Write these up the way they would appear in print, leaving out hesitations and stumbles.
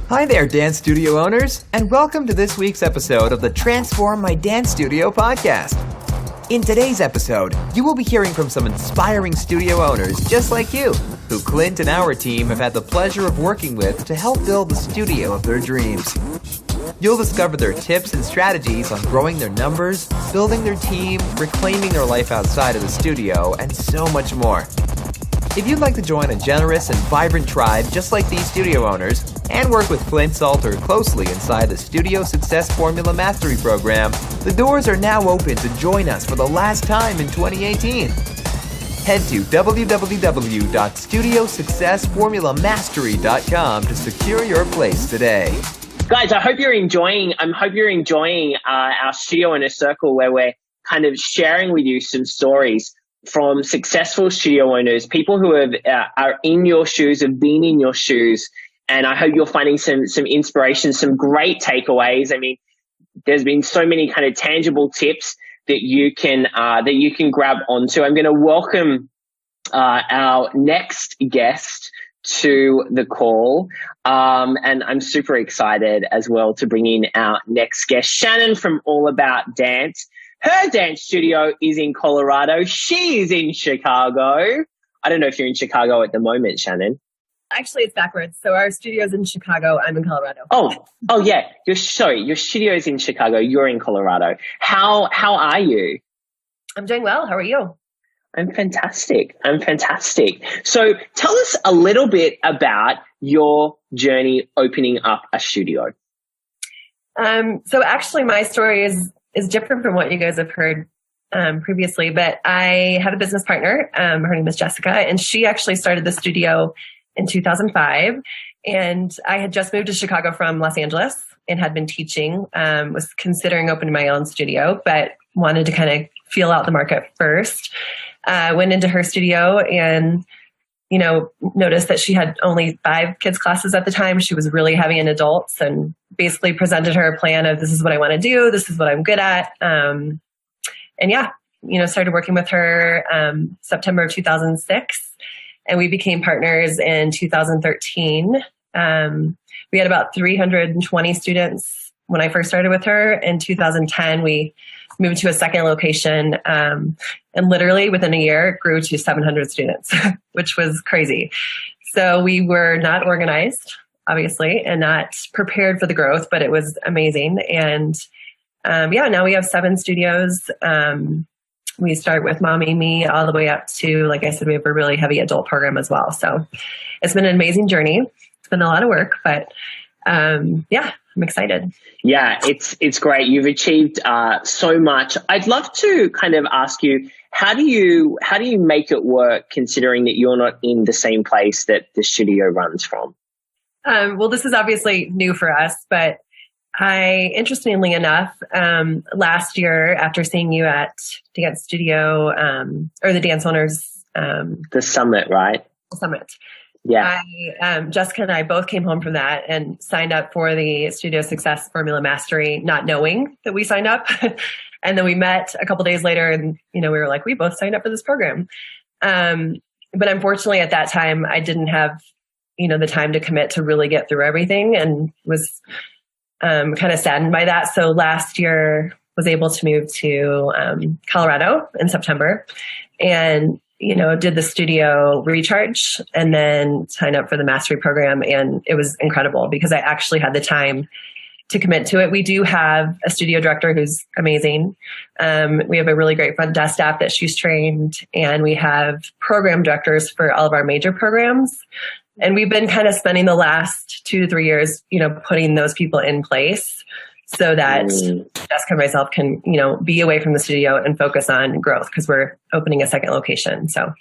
Hi there, dance studio owners, and welcome to this week's episode of the Transform My Dance Studio podcast. In today's episode, you will be hearing from some inspiring studio owners just like you, who Clint and our team have had the pleasure of working with to help build the studio of their dreams. You'll discover their tips and strategies on growing their numbers, building their team, reclaiming their life outside of the studio, and so much more. If you'd like to join a generous and vibrant tribe just like these studio owners, and work with Clint Salter closely inside the Studio Success Formula Mastery Program, the doors are now open to join us for the last time in 2018. Head to www.studiosuccessformulamastery.com to secure your place today. Guys, I hope you're enjoying our Studio Owner Circle, where we're kind of sharing with you some stories from successful studio owners, people who are in your shoes, have been in your shoes. And I hope you're finding some inspiration, some great takeaways. I mean, there's been so many kind of tangible tips that you can grab onto. I'm going to welcome our next guest to the call, and I'm super excited as well to bring in our next guest, Shannon from All About Dance. Her dance studio is in Colorado. She is in Chicago. I don't know if you're in Chicago at the moment, Shannon. Actually, it's backwards. So our studio's in Chicago. I'm in Colorado. Oh yeah. Your studio is in Chicago. You're in Colorado. How are you? I'm doing well. How are you? I'm fantastic. So tell us a little bit about your journey opening up a studio. So actually, my story is different from what you guys have heard previously. But I have a business partner. Her name is Jessica, and she actually started the studio in 2005. And I had just moved to Chicago from Los Angeles and had been teaching, was considering opening my own studio, but wanted to kind of feel out the market first. Went into her studio and, noticed that she had only 5 kids classes at the time. She was really heavy in adults, and basically presented her a plan of, this is what I want to do. This is what I'm good at. Started working with her September of 2006. And we became partners in 2013. We had about 320 students when I first started with her. In 2010, we moved to a second location, and literally within a year it grew to 700 students, which was crazy. So we were not organized, obviously, and not prepared for the growth, but it was amazing. And now we have 7 studios. We start with Mommy, Me, all the way up to, like I said, we have a really heavy adult program as well. So it's been an amazing journey. It's been a lot of work, but I'm excited. Yeah, it's great. You've achieved so much. I'd love to kind of ask you, how do you make it work, considering that you're not in the same place that the studio runs from? Well, this is obviously new for us, but interestingly enough, last year after seeing you at Dance Studio, or the Dance Owners, the summit, right? Summit. Yeah. Jessica and I both came home from that and signed up for the Studio Success Formula Mastery, not knowing that we signed up. And then we met a couple days later, and we were like, we both signed up for this program. But unfortunately, at that time, I didn't have the time to commit to really get through everything, and was kind of saddened by that. So last year was able to move to Colorado in September, and did the studio recharge and then signed up for the mastery program. And it was incredible because I actually had the time to commit to it. We do have a studio director who's amazing. We have a really great front desk staff that she's trained, and we have program directors for all of our major programs. And we've been kind of spending the last 2 to 3 years, putting those people in place so that Jessica and myself can, be away from the studio and focus on growth, because we're opening a second location. So.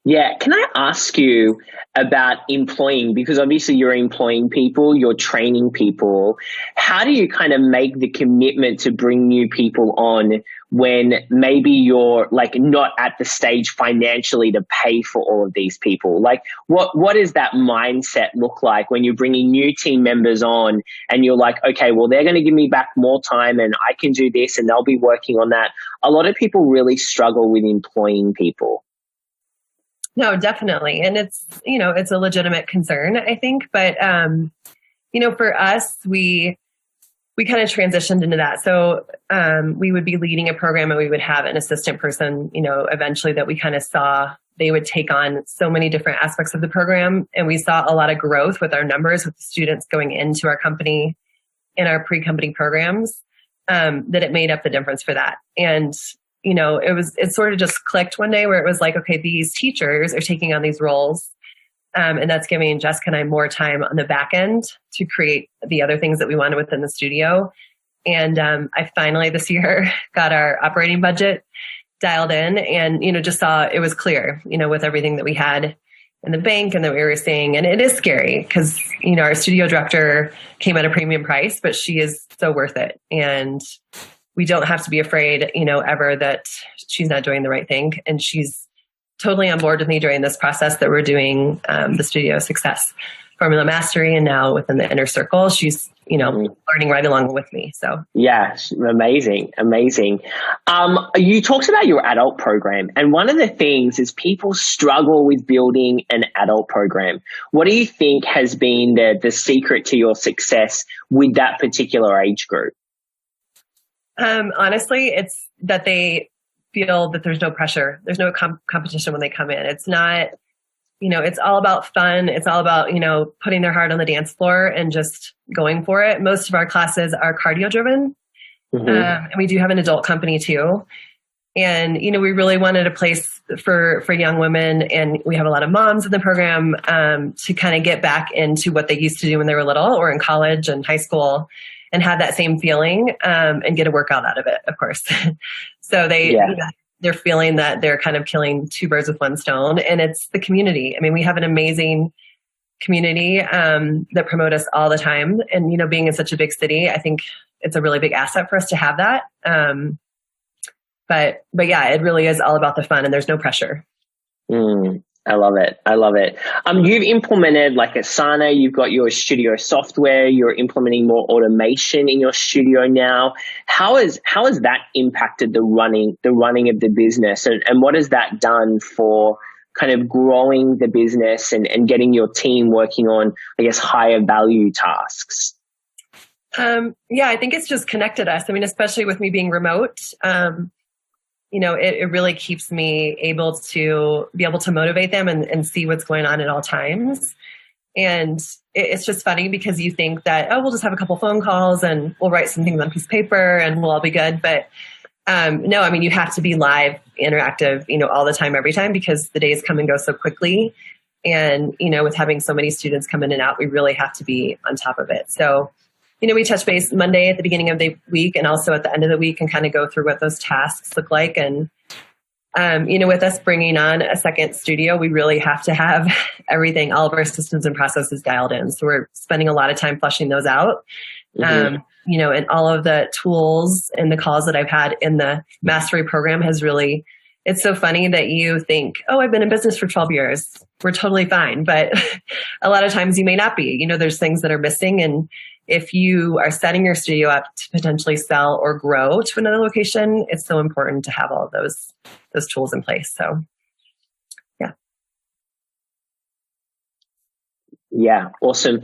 Yeah. Can I ask you about employing, because obviously you're employing people, you're training people. How do you kind of make the commitment to bring new people on when maybe you're like not at the stage financially to pay for all of these people? Like what does that mindset look like when you're bringing new team members on and you're like, okay, well, they're going to give me back more time and I can do this and they'll be working on that. A lot of people really struggle with employing people. No, definitely. And it's, it's a legitimate concern, I think. But for us, we kind of transitioned into that. So we would be leading a program and we would have an assistant person, eventually that we kind of saw they would take on so many different aspects of the program. And we saw a lot of growth with our numbers, with the students going into our company in our pre-company programs, that it made up the difference for that. And, it sort of just clicked one day where it was like, okay, these teachers are taking on these roles. And that's giving Jessica and I more time on the back end to create the other things that we wanted within the studio. And I finally this year got our operating budget dialed in and, just saw it was clear, with everything that we had in the bank and that we were seeing. And it is scary because, our studio director came at a premium price, but she is so worth it. And we don't have to be afraid, ever that she's not doing the right thing. And she's totally on board with me during this process that we're doing the Studio Success Formula Mastery, and now within the inner circle, she's learning right along with me. So yeah, amazing. You talked about your adult program, and one of the things is people struggle with building an adult program. What do you think has been the secret to your success with that particular age group? Honestly, it's that they feel that there's no pressure. There's no competition when they come in. It's not, it's all about fun. It's all about, putting their heart on the dance floor and just going for it. Most of our classes are cardio driven. Mm-hmm. And we do have an adult company too. And, we really wanted a place for young women, and we have a lot of moms in the program, to kind of get back into what they used to do when they were little or in college and high school, and have that same feeling, and get a workout out of it, of course. So they're feeling that they're kind of killing two birds with one stone, and it's the community. I mean, we have an amazing community that promote us all the time. And, being in such a big city, I think it's a really big asset for us to have that. But yeah, it really is all about the fun, and there's no pressure. I love it. You've implemented like Asana, you've got your studio software, you're implementing more automation in your studio now. How has that impacted the running of the business, and what has that done for kind of growing the business and getting your team working on, I guess, higher value tasks? Yeah, I think it's just connected us. I mean, especially with me being remote, it really keeps me able to be able to motivate them and see what's going on at all times. And it's just funny because you think that, we'll just have a couple phone calls and we'll write some things on a piece of paper and we'll all be good. But no, I mean, you have to be live, interactive, all the time, every time, because the days come and go so quickly. And, with having so many students come in and out, we really have to be on top of it. So, we touch base Monday at the beginning of the week and also at the end of the week and kind of go through what those tasks look like. And, with us bringing on a second studio, we really have to have everything, all of our systems and processes dialed in. So we're spending a lot of time fleshing those out. Mm-hmm. And all of the tools and the calls that I've had in the mastery program has really, it's so funny that you think, I've been in business for 12 years. We're totally fine. But a lot of times you may not be, there's things that are missing. And if you are setting your studio up to potentially sell or grow to another location, it's so important to have all of those tools in place. So, yeah. Yeah, awesome.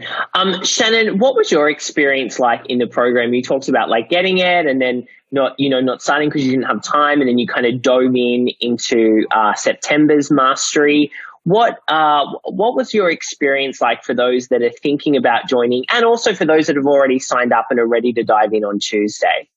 Shannon, what was your experience like in the program? You talked about like getting it and then not signing because you didn't have time, and then you kind of dove into September's mastery. What was your experience like for those that are thinking about joining, and also for those that have already signed up and are ready to dive in on Tuesday?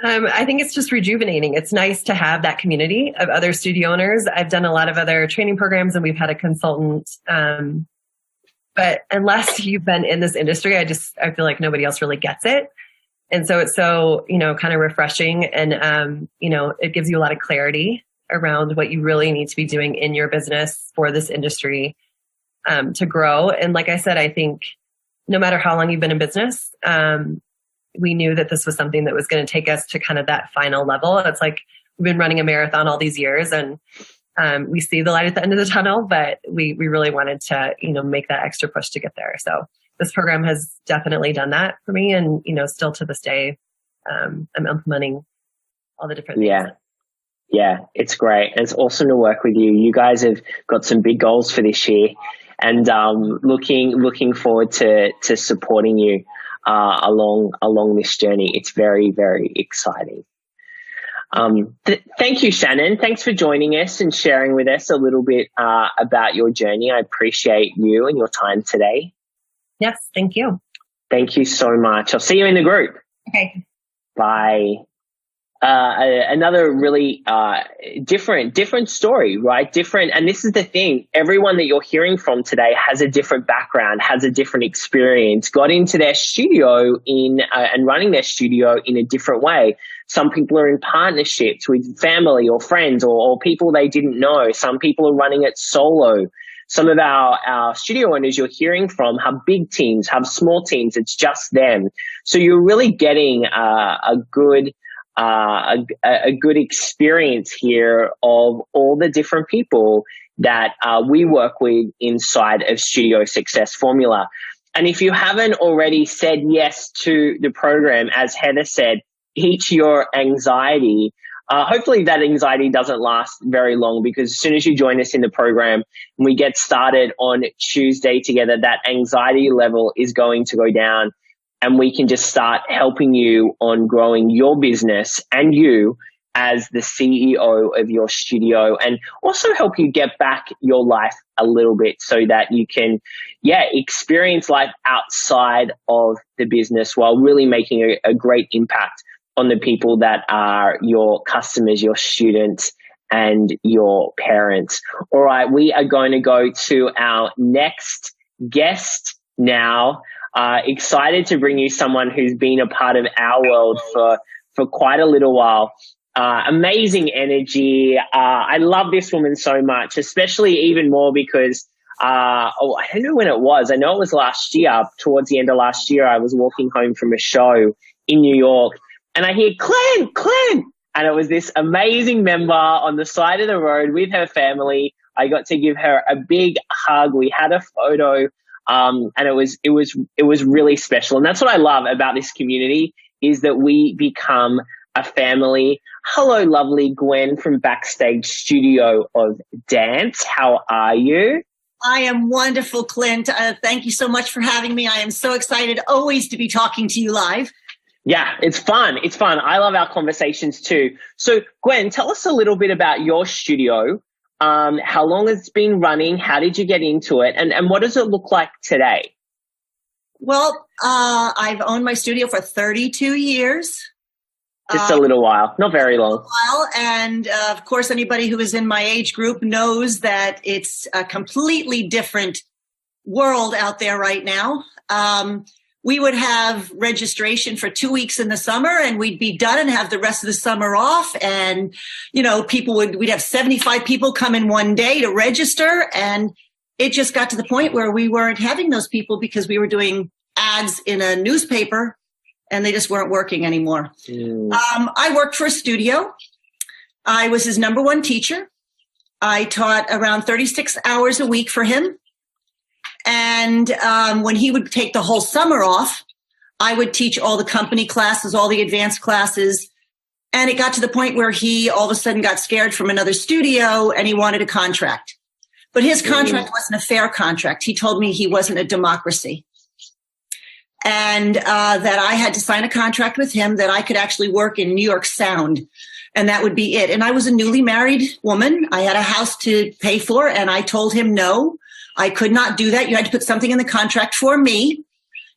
I think it's just rejuvenating. It's nice to have that community of other studio owners. I've done a lot of other training programs and we've had a consultant. But unless you've been in this industry, I feel like nobody else really gets it. And so it's so, kind of refreshing, and, it gives you a lot of clarity around what you really need to be doing in your business for this industry, to grow. And like I said, I think no matter how long you've been in business, we knew that this was something that was going to take us to kind of that final level. It's like we've been running a marathon all these years, and we see the light at the end of the tunnel, but we really wanted to, make that extra push to get there. So this program has definitely done that for me. And, still to this day, I'm implementing all the different things. Yeah, it's great. It's awesome to work with you. You guys have got some big goals for this year. and looking forward to supporting you along this journey. It's very, very exciting. Thank you, Shannon. Thanks for joining us and sharing with us a little bit about your journey. I appreciate you and your time today. Yes, thank you. Thank you so much. I'll see you in the group. Okay. Bye. Another really different story, right? Different, and this is the thing. Everyone that you're hearing from today has a different background, has a different experience, got into their studio and running their studio in a different way. Some people are in partnerships with family or friends or people they didn't know. Some people are running it solo. Some of our studio owners you're hearing from have big teams, have small teams. It's just them. So you're really getting a good experience here of all the different people that we work with inside of Studio Success Formula. And if you haven't already said yes to the program, as Heather said, eat your anxiety. Hopefully that anxiety doesn't last very long, because as soon as you join us in the program and we get started on Tuesday together, that anxiety level is going to go down. And we can just start helping you on growing your business and you as the CEO of your studio, and also help you get back your life a little bit so that you can, experience life outside of the business while really making a great impact on the people that are your customers, your students, and your parents. All right, we are going to go to our next guest now. Excited to bring you someone who's been a part of our world for quite a little while. Amazing energy. I love this woman so much, especially even more because I don't know when it was. I know it was last year. Towards the end of last year, I was walking home from a show in New York, and I hear Clint, and it was this amazing member on the side of the road with her family. I got to give her a big hug. We had a photo. And it was really special. And that's what I love about this community, is that we become a family. Hello, lovely Gwen from Backstage Studio of Dance. How are you? I am wonderful, Clint. Thank you so much for having me. I am so excited always to be talking to you live. Yeah, it's fun. It's fun. I love our conversations too. So Gwen, tell us a little bit about your studio. How long it's been running? How did you get into it? And what does it look like today? Well, I've owned my studio for 32 years. Just a little while, not very long. And of course, anybody who is in my age group knows that it's a completely different world out there right now. We would have registration for 2 weeks in the summer, and we'd be done and have the rest of the summer off. And, we'd have 75 people come in one day to register. And it just got to the point where we weren't having those people because we were doing ads in a newspaper and they just weren't working anymore. I worked for a studio. I was his number one teacher. I taught around 36 hours a week for him. And when he would take the whole summer off, I would teach all the company classes, all the advanced classes. And it got to the point where he all of a sudden got scared from another studio and he wanted a contract. But his contract wasn't a fair contract. He told me he wasn't a democracy. And that I had to sign a contract with him that I could actually work in New York Sound. And that would be it. And I was a newly married woman. I had a house to pay for. And I told him, no, I could not do that. You had to put something in the contract for me,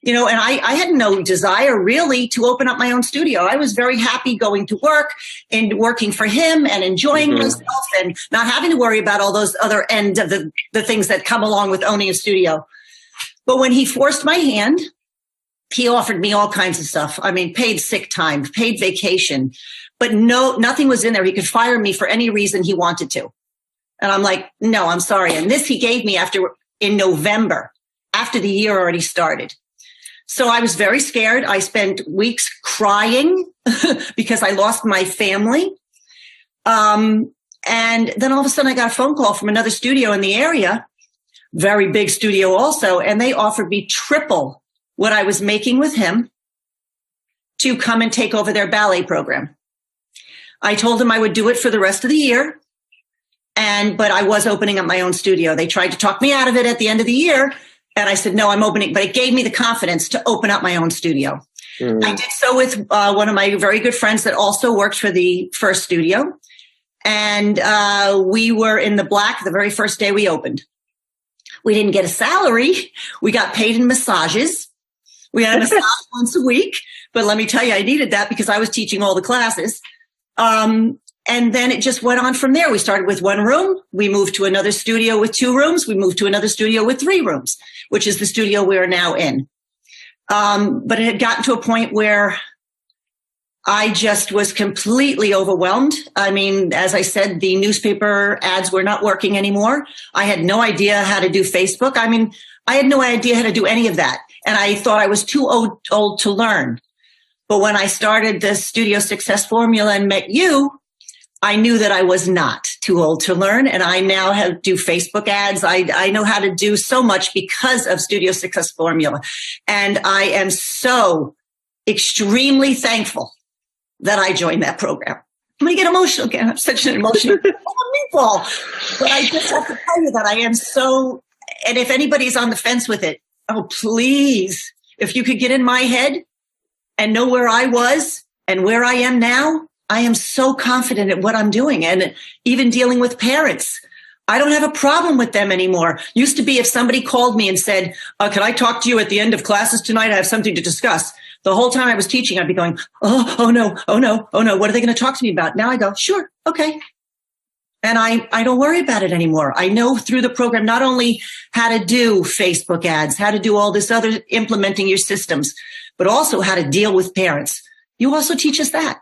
and I had no desire really to open up my own studio. I was very happy going to work and working for him and enjoying myself and not having to worry about all those other end of the things that come along with owning a studio. But when he forced my hand, he offered me all kinds of stuff. I mean, paid sick time, paid vacation, but nothing was in there. He could fire me for any reason he wanted to. And I'm like, no, I'm sorry. And this he gave me in November, after the year already started. So I was very scared. I spent weeks crying because I lost my family. And then all of a sudden I got a phone call from another studio in the area, very big studio also. And they offered me triple what I was making with him to come and take over their ballet program. I told him I would do it for the rest of the year. But I was opening up my own studio. They tried to talk me out of it at the end of the year. And I said, no, I'm opening, but it gave me the confidence to open up my own studio. I did so with one of my very good friends that also worked for the first studio. And we were in the black the very first day we opened. We didn't get a salary. We got paid in massages. We had a massage once a week. But let me tell you, I needed that because I was teaching all the classes. And then it just went on from there. We started with 1 room. We moved to another studio with 2 rooms. We moved to another studio with 3 rooms, which is the studio we are now in. But it had gotten to a point where I just was completely overwhelmed. I mean, as I said, the newspaper ads were not working anymore. I had no idea how to do Facebook. I mean, I had no idea how to do any of that. And I thought I was too old to learn. But when I started the Studio Success Formula and met you, I knew that I was not too old to learn. And I now do Facebook ads. I know how to do so much because of Studio Success Formula. And I am so extremely thankful that I joined that program. I'm going to get emotional again. I'm such an emotional meatball. But I just have to tell you that I am so, and if anybody's on the fence with it, oh, please, if you could get in my head and know where I was and where I am now, I am so confident at what I'm doing. And even dealing with parents, I don't have a problem with them anymore. Used to be if somebody called me and said, can I talk to you at the end of classes tonight? I have something to discuss. The whole time I was teaching, I'd be going, oh no. What are they going to talk to me about? Now I go, sure. Okay. And I don't worry about it anymore. I know through the program, not only how to do Facebook ads, how to do all this other implementing your systems, but also how to deal with parents. You also teach us that.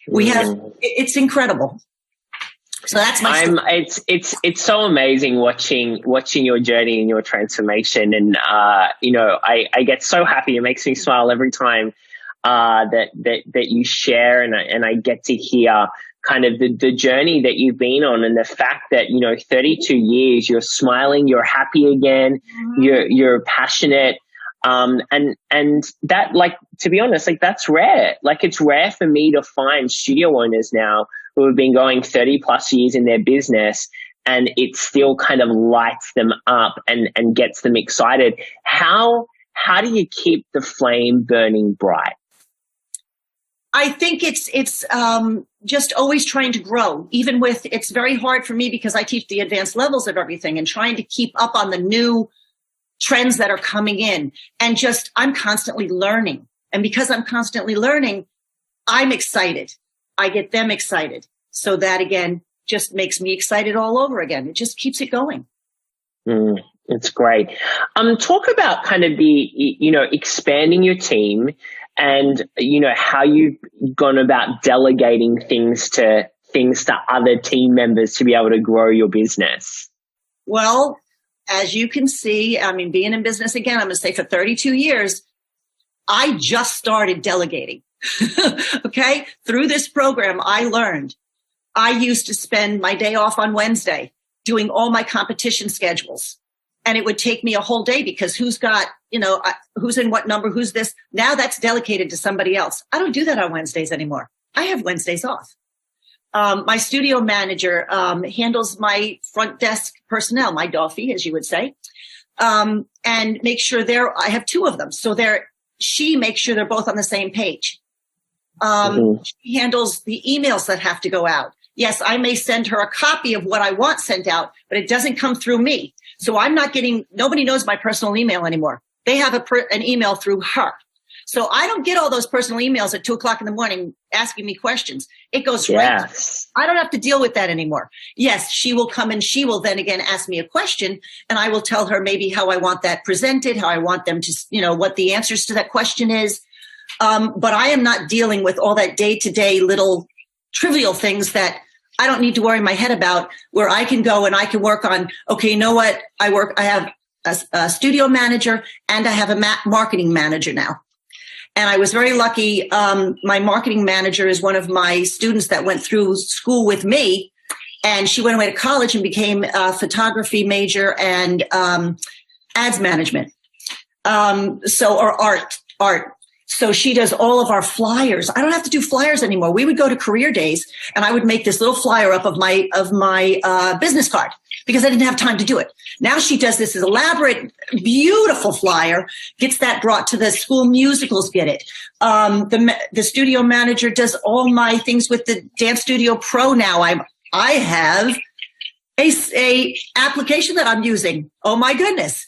We have, it's incredible. So that's my story. It's so amazing watching your journey and your transformation. And, I get so happy. It makes me smile every time, that you share and I get to hear kind of the journey that you've been on and the fact that, 32 years, you're smiling, you're happy again, you're passionate. And that, like, to be honest, like that's rare. Like it's rare for me to find studio owners now who have been going 30 plus years in their business and it still kind of lights them up and gets them excited. How do you keep the flame burning bright? I think it's just always trying to grow, even with, it's very hard for me because I teach the advanced levels of everything and trying to keep up on the new trends that are coming in and just, I'm constantly learning. And because I'm constantly learning, I'm excited. I get them excited. So that again, just makes me excited all over again. It just keeps it going. It's great. Talk about kind of the, expanding your team and, how you've gone about delegating things to other team members to be able to grow your business. Well, as you can see, I mean, being in business again, I'm going to say for 32 years, I just started delegating. Okay. Through this program, I learned I used to spend my day off on Wednesday doing all my competition schedules. And it would take me a whole day because who's got, who's in what number, who's this. Now that's delegated to somebody else. I don't do that on Wednesdays anymore. I have Wednesdays off. My studio manager handles my front desk personnel, my Dolphy, as you would say, and make sure I have 2 of them. So she makes sure they're both on the same page. She handles the emails that have to go out. Yes, I may send her a copy of what I want sent out, but it doesn't come through me. So nobody knows my personal email anymore. They have an email through her. So I don't get all those personal emails at 2:00 in the morning asking me questions. It goes right. I don't have to deal with that anymore. Yes, she will come and she will then again ask me a question and I will tell her maybe how I want that presented, how I want them to, what the answers to that question is. But I am not dealing with all that day-to-day little trivial things that I don't need to worry my head about, where I can go and I can work on, okay, you know what? I have a studio manager and I have a marketing manager now. And I was very lucky. My marketing manager is one of my students that went through school with me, and she went away to college and became a photography major and ads management. Or art. So she does all of our flyers. I don't have to do flyers anymore. We would go to career days and I would make this little flyer up of my business card because I didn't have time to do it. Now she does this elaborate, beautiful flyer, gets that brought to the school musicals, get it. The studio manager does all my things with the Dance Studio Pro now. I have a application that I'm using. Oh my goodness.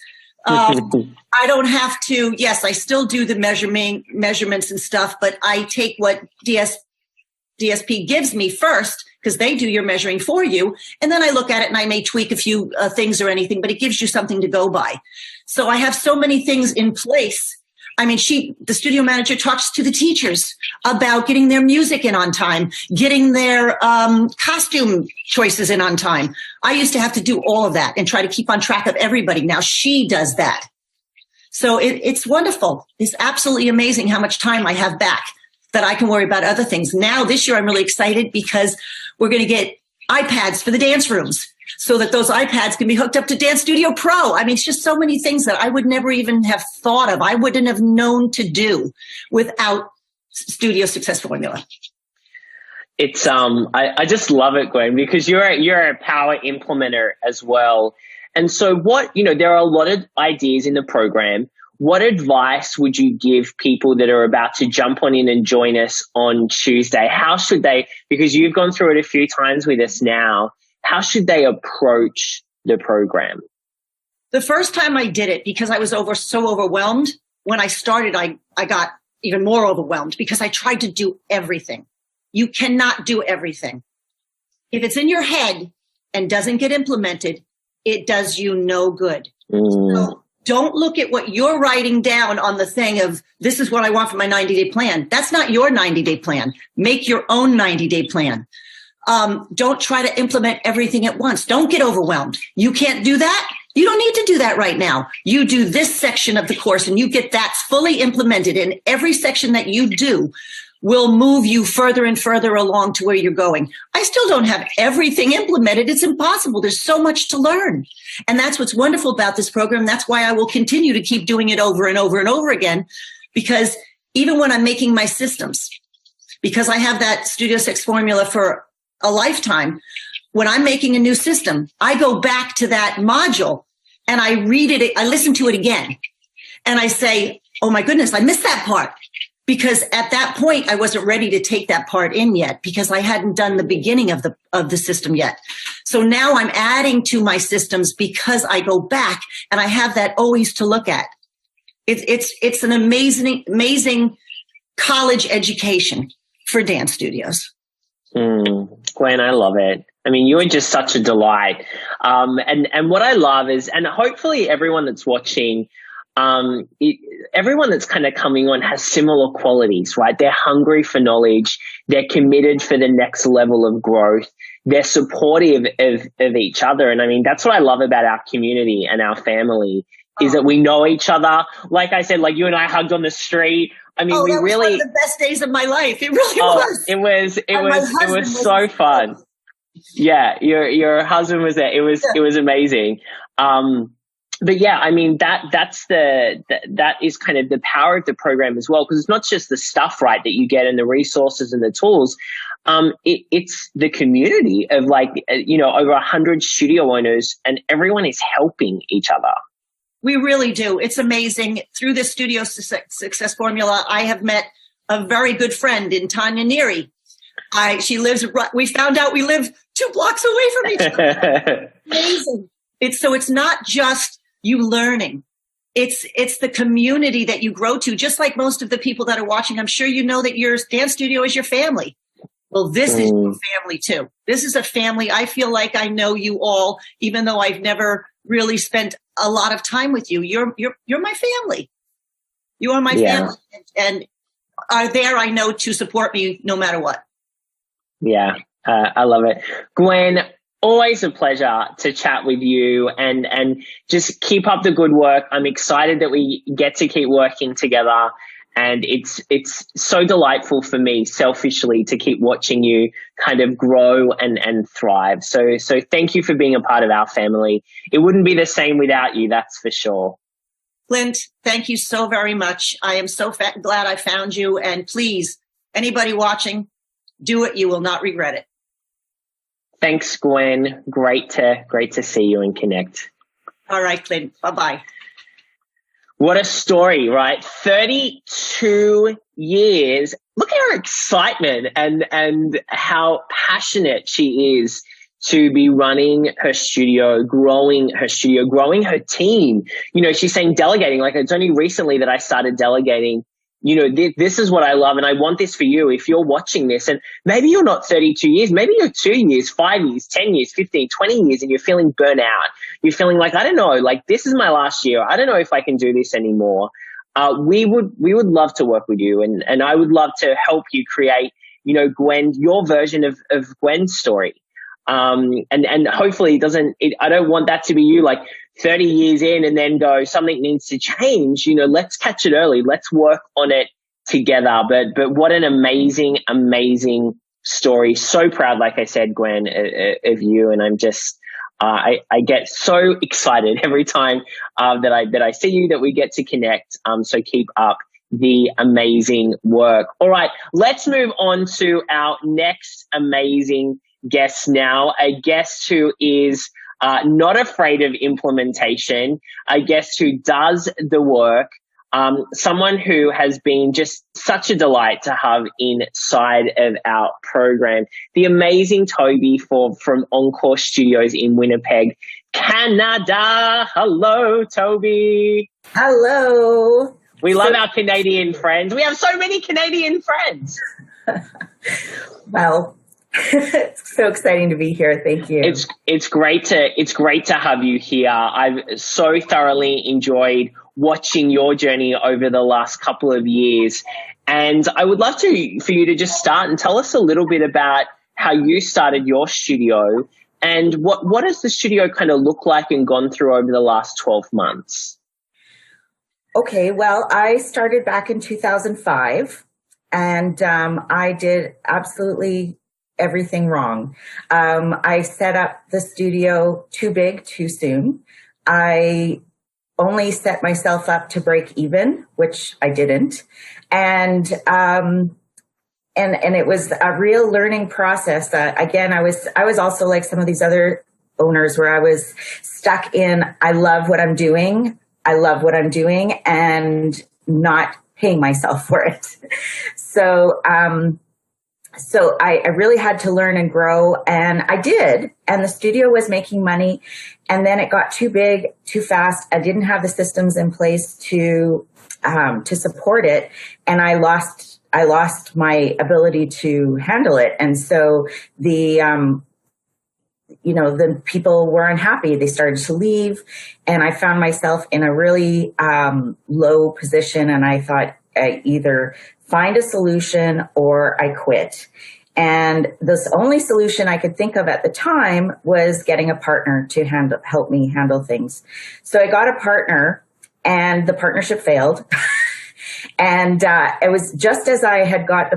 I don't have to, yes, I still do the measurements and stuff, but I take what DSP gives me first because they do your measuring for you. And then I look at it and I may tweak a few things or anything, but it gives you something to go by. So I have so many things in place. I mean, the studio manager talks to the teachers about getting their music in on time, getting their costume choices in on time. I used to have to do all of that and try to keep on track of everybody. Now she does that. So it's wonderful. It's absolutely amazing how much time I have back that I can worry about other things. Now this year I'm really excited because we're going to get iPads for the dance rooms, so that those iPads can be hooked up to Dance Studio Pro. I mean, it's just so many things that I would never even have thought of. I wouldn't have known to do without Studio Success Formula. It's I just love it, Gwen, because you're a power implementer as well. And so there are a lot of ideas in the program. What advice would you give people that are about to jump on in and join us on Tuesday? How should they, because you've gone through it a few times with us now, how should they approach the program? The first time I did it, because I was so overwhelmed, when I started, I got even more overwhelmed because I tried to do everything. You cannot do everything. If it's in your head and doesn't get implemented, it does you no good. So don't look at what you're writing down on the thing of, this is what I want for my 90-day plan. That's not your 90-day plan. Make your own 90-day plan. Don't try to implement everything at once. Don't get overwhelmed. You can't do that. You don't need to do that right now. You do this section of the course and you get that fully implemented, and every section that you do will move you further and further along to where you're going. I still don't have everything implemented. It's impossible. There's so much to learn. And that's what's wonderful about this program. That's why I will continue to keep doing it over and over and over again, because even when I'm making my systems, because I have that Studio Success Formula for a lifetime, when I'm making a new system, I go back to that module and I read it. I listen to it again and I say, oh my goodness, I missed that part. Because at that point, I wasn't ready to take that part in yet because I hadn't done the beginning of the system yet. So now I'm adding to my systems because I go back and I have that always to look at. It's an amazing college education for dance studios. Gwen, I love it. I mean, you are just such a delight. And what I love is, and hopefully everyone that's watching, everyone that's kind of coming on has similar qualities, right? They're hungry for knowledge. They're committed for the next level of growth. They're supportive of each other. And I mean, that's what I love about our community and our family is that we know each other. Like I said, like you and I hugged on the street. I mean, we really, was one of the best days of my life. It really was. It was so fun. Yeah. Your husband was there. It was amazing. But yeah, I mean, that is kind of the power of the program as well, because it's not just the stuff, right, that you get and the resources and the tools. It's the community of over 100 studio owners, and everyone is helping each other. We really do. It's amazing. Through the Studio Success Formula, I have met a very good friend in Tanya Neary. We found out we live 2 blocks away from each other. Amazing. It's not just you learning. It's the community that you grow to, just like most of the people that are watching. I'm sure you know that your dance studio is your family. Well, this is your family too. This is a family. I feel like I know you all, even though I've never really spent a lot of time with you. You're my family. You are my family, and are there, I know, to support me no matter what. Yeah, I love it. Gwen, always a pleasure to chat with you, and just keep up the good work. I'm excited that we get to keep working together, and it's so delightful for me selfishly to keep watching you kind of grow and thrive. So thank you for being a part of our family. It wouldn't be the same without you, that's for sure. Clint, thank you so very much. I am so glad I found you. And please, anybody watching, do it. You will not regret it. Thanks, Gwen. Great to see you and connect. All right, Clint. Bye-bye. What a story, right? 32 years. Look at her excitement and how passionate she is to be running her studio, growing her team. You know, she's saying delegating, like it's only recently that I started delegating. You know, this is what I love, and I want this for you. If you're watching this, and maybe you're not 32 years, maybe you're 2 years, 5 years, 10 years, 15, 20 years, and you're feeling burnt out. You're feeling like, I don't know, like this is my last year. I don't know if I can do this anymore. We would love to work with you, and I would love to help you create, you know, Gwen, your version of Gwen's story. And hopefully I don't want that to be you like 30 years in and then go, something needs to change. You know, let's catch it early. Let's work on it together. But what an amazing, amazing story. So proud, like I said, Gwen, of you. And I'm just, I get so excited every time, that I see you, that we get to connect. So keep up the amazing work. All right. Let's move on to our next amazing guest now, a guest who is not afraid of implementation, a guest who does the work, someone who has been just such a delight to have inside of our program, the amazing Toby from Encore Studios in Winnipeg, Canada. Hello, Toby. Hello. We love our Canadian friends. We have so many Canadian friends. Well, it's so exciting to be here. Thank you. It's great to have you here. I've so thoroughly enjoyed watching your journey over the last couple of years, and I would love for you to just start and tell us a little bit about how you started your studio and what does the studio kind of look like and gone through over the last 12 months. Okay, well, I started back in 2005, and I did absolutely everything wrong. I set up the studio too big, too soon. I only set myself up to break even, which I didn't. And it was a real learning process. Again, I was also like some of these other owners where I was stuck in, I love what I'm doing, and not paying myself for it. So I really had to learn and grow, and I did. And the studio was making money, and then it got too big, too fast. I didn't have the systems in place to support it, and I lost my ability to handle it. And so the people were unhappy. They started to leave, and I found myself in a really low position. And I thought, I either find a solution or I quit. And the only solution I could think of at the time was getting a partner to help me handle things. So I got a partner, and the partnership failed. And it was just as I had got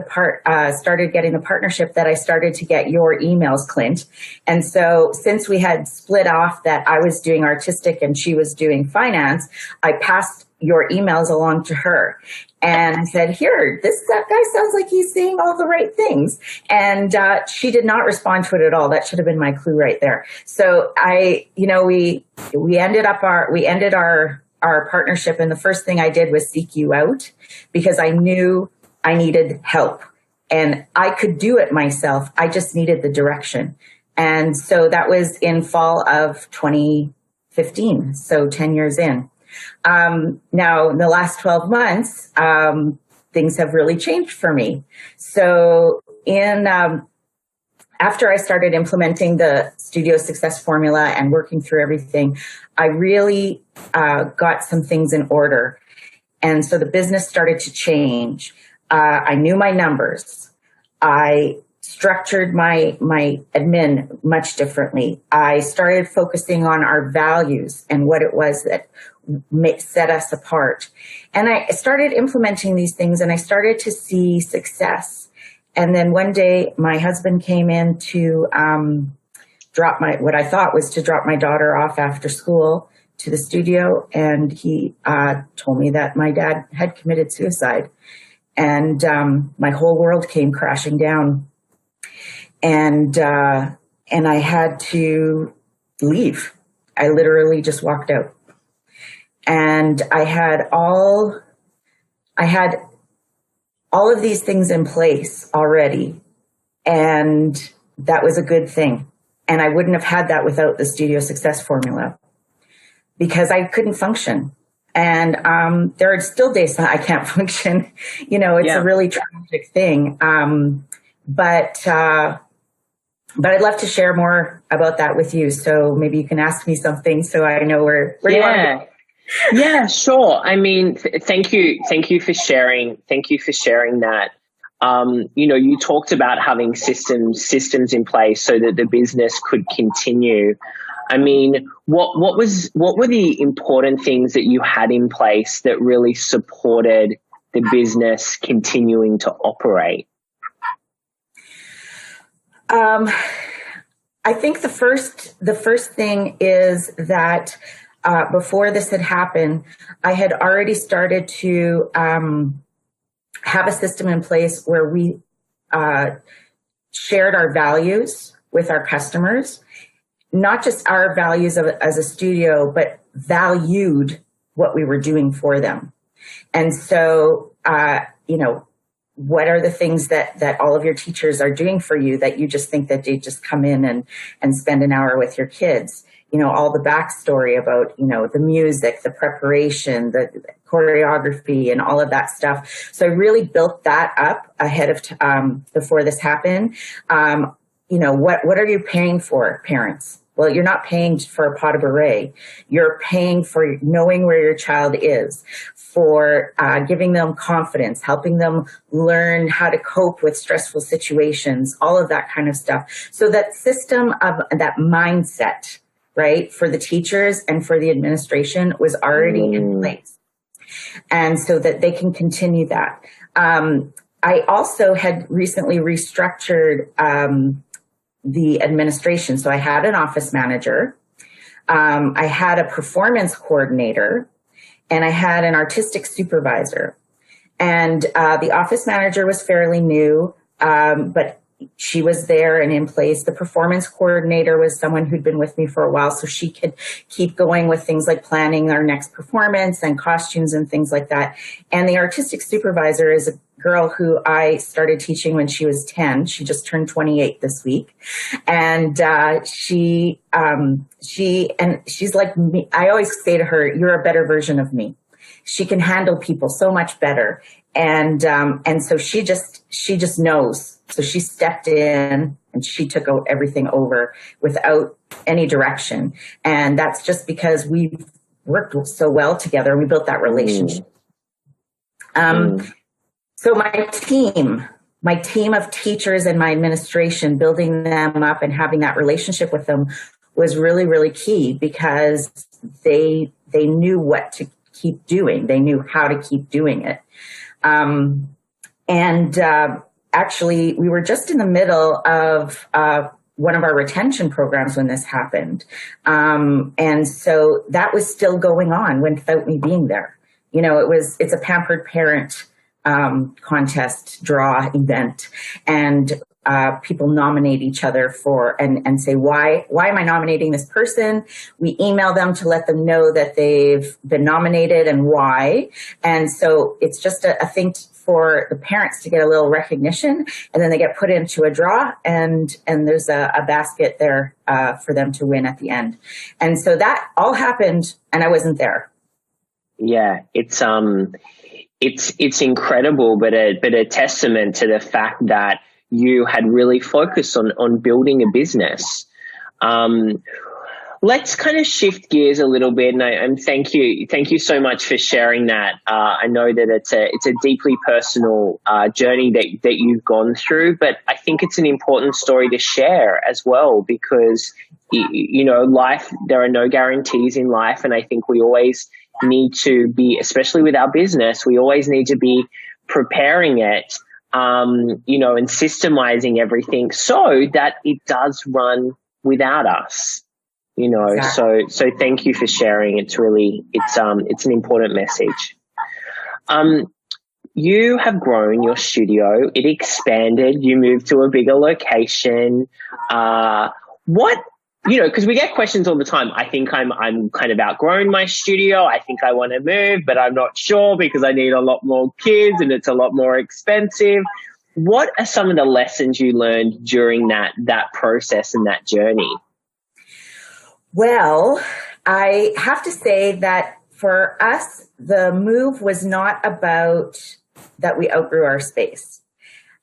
started getting the partnership that I started to get your emails, Clint. And so since we had split off that I was doing artistic and she was doing finance, I passed your emails along to her. And I said, here, that guy sounds like he's saying all the right things. And she did not respond to it at all. That should have been my clue right there. So we ended our partnership, and the first thing I did was seek you out because I knew I needed help, and I could do it myself. I just needed the direction. And so that was in fall of 2015. So 10 years in. Now in the last 12 months, things have really changed for me. So after I started implementing the studio success formula and working through everything, I really got some things in order. And so the business started to change. I knew my numbers. I structured my admin much differently. I started focusing on our values and what it was that set us apart. And I started implementing these things, and I started to see success. And then one day my husband came in to drop my daughter off after school to the studio, and he told me that my dad had committed suicide, and my whole world came crashing down, and I had to leave. I literally just walked out, and I had all of these things in place already, and that was a good thing. And I wouldn't have had that without the Studio Success Formula, because I couldn't function. And there are still days that I can't function. It's a really tragic thing. But I'd love to share more about that with you. So maybe you can ask me something so I know where you want to go. Yeah, sure. I mean, thank you for sharing. Thank you for sharing that. You talked about having systems in place so that the business could continue. I mean, what were the important things that you had in place that really supported the business continuing to operate? I think the first thing is that before this had happened, I had already started to have a system in place where we shared our values with our customers, not just our values as a studio, but valued what we were doing for them. And so, what are the things that all of your teachers are doing for you that you just think that they just come in and spend an hour with your kids? All the backstory about, the music, the preparation, the choreography, and all of that stuff. So I really built that up ahead of before this happened. What are you paying for, parents? Well, you're not paying for a pot of beret. You're paying for knowing where your child is, for giving them confidence, helping them learn how to cope with stressful situations, all of that kind of stuff. So that system of that mindset, right, for the teachers and for the administration was already in place. And so that they can continue that. I also had recently restructured the administration. So I had an office manager, I had a performance coordinator, and I had an artistic supervisor. And the office manager was fairly new, but she was there and in place. The performance coordinator was someone who'd been with me for a while, so she could keep going with things like planning our next performance and costumes and things like that. And the artistic supervisor is a girl who I started teaching when she was 10. She just turned 28 this week. And she's like me. I always say to her, you're a better version of me. She can handle people so much better. And so she just knows. So she stepped in and she took everything over without any direction. And that's just because we've worked so well together. We built that relationship. So my team of teachers and my administration, building them up and having that relationship with them was really, really key, because they knew what to keep doing. They knew how to keep doing it. Actually, we were just in the middle of one of our retention programs when this happened. And so that was still going on without me being there. It's a pampered parent contest draw event, and people nominate each other and say, why am I nominating this person? We email them to let them know that they've been nominated and why. And so it's just a thing for the parents to get a little recognition, and then they get put into a draw, and there's a basket there for them to win at the end. And so that all happened, and I wasn't there. Yeah, it's incredible, but a testament to the fact that you had really focused on building a business. Let's kind of shift gears a little bit, and thank you so much for sharing that. I know that it's a deeply personal journey that you've gone through, but I think it's an important story to share as well, because life, there are no guarantees in life, and I think we always need to be, especially with our business, we always need to be preparing it, and systemizing everything so that it does run without us. you know. Exactly. So thank you for sharing. It's an important message. You have grown your studio. It expanded. You moved to a bigger location. Because we get questions all the time. I think I'm kind of outgrown my studio. I think I want to move, but I'm not sure because I need a lot more kids and it's a lot more expensive. What are some of the lessons you learned during that process and that journey? Well, I have to say that for us, the move was not about that we outgrew our space.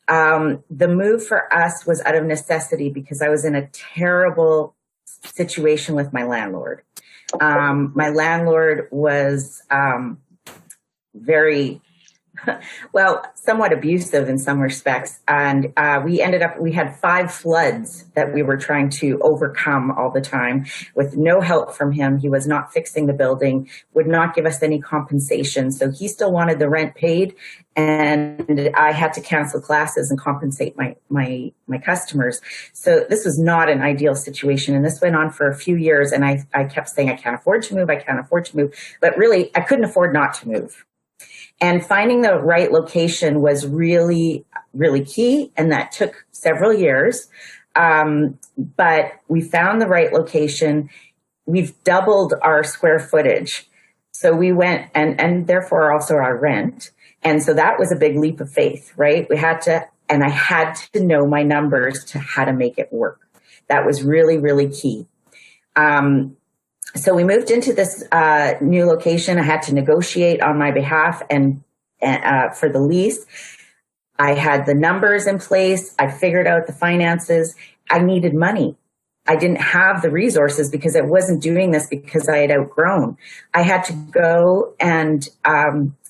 The move for us was out of necessity because I was in a terrible situation with my landlord. My landlord was very, somewhat abusive in some respects. And we had 5 floods that we were trying to overcome all the time with no help from him. He was not fixing the building, would not give us any compensation. So he still wanted the rent paid. And I had to cancel classes and compensate my customers. So this was not an ideal situation. And this went on for a few years. And I kept saying, I can't afford to move. I can't afford to move. But really, I couldn't afford not to move. And finding the right location was really, really key. And that took several years. But we found the right location. We've doubled our square footage. So we went and therefore also our rent. And so that was a big leap of faith, right? I had to know my numbers to how to make it work. That was really, really key. So we moved into this new location. I had to negotiate on my behalf and for the lease. I had the numbers in place. I figured out the finances. I needed money. I didn't have the resources because I wasn't doing this because I had outgrown. I had to go and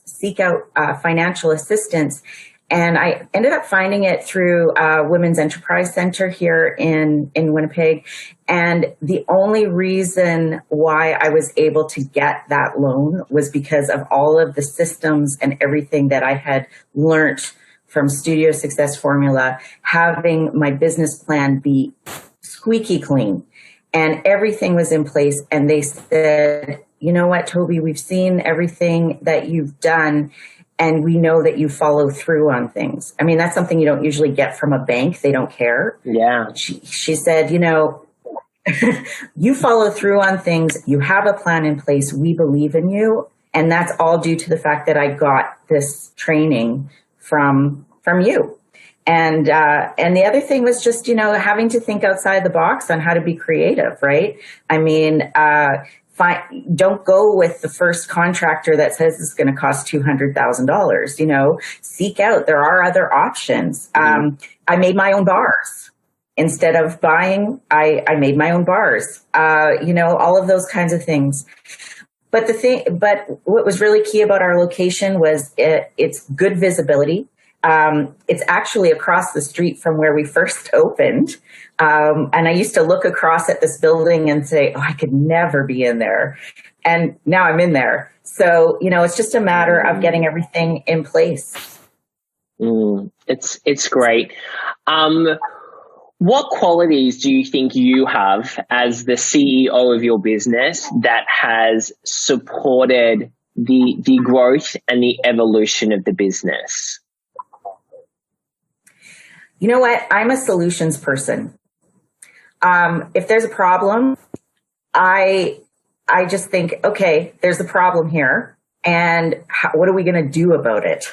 seek out financial assistance. And I ended up finding it through Women's Enterprise Center here in Winnipeg. And the only reason why I was able to get that loan was because of all of the systems and everything that I had learned from Studio Success Formula, having my business plan be squeaky clean. And everything was in place. And they said, you know what, Toby, we've seen everything that you've done. And we know that you follow through on things. I mean, that's something you don't usually get from a bank. They don't care. Yeah. She said, you know, you follow through on things. You have a plan in place. We believe in you. And that's all due to the fact that I got this training from you. And the other thing was just, you know, having to think outside the box on how to be creative, right? I mean, don't go with the first contractor that says it's going to cost $200,000. You know, seek out. There are other options. I made my own bars instead of buying. I made my own bars. You know, all of those kinds of things. But what was really key about our location was it's good visibility. It's actually across the street from where we first opened. And I used to look across at this building and say, oh, I could never be in there. And now I'm in there. So, you know, it's just a matter of getting everything in place. It's great. What qualities do you think you have as the CEO of your business that has supported the growth and the evolution of the business? You know what? I'm a solutions person. If there's a problem, I just think, okay, there's a problem here, and what are we going to do about it?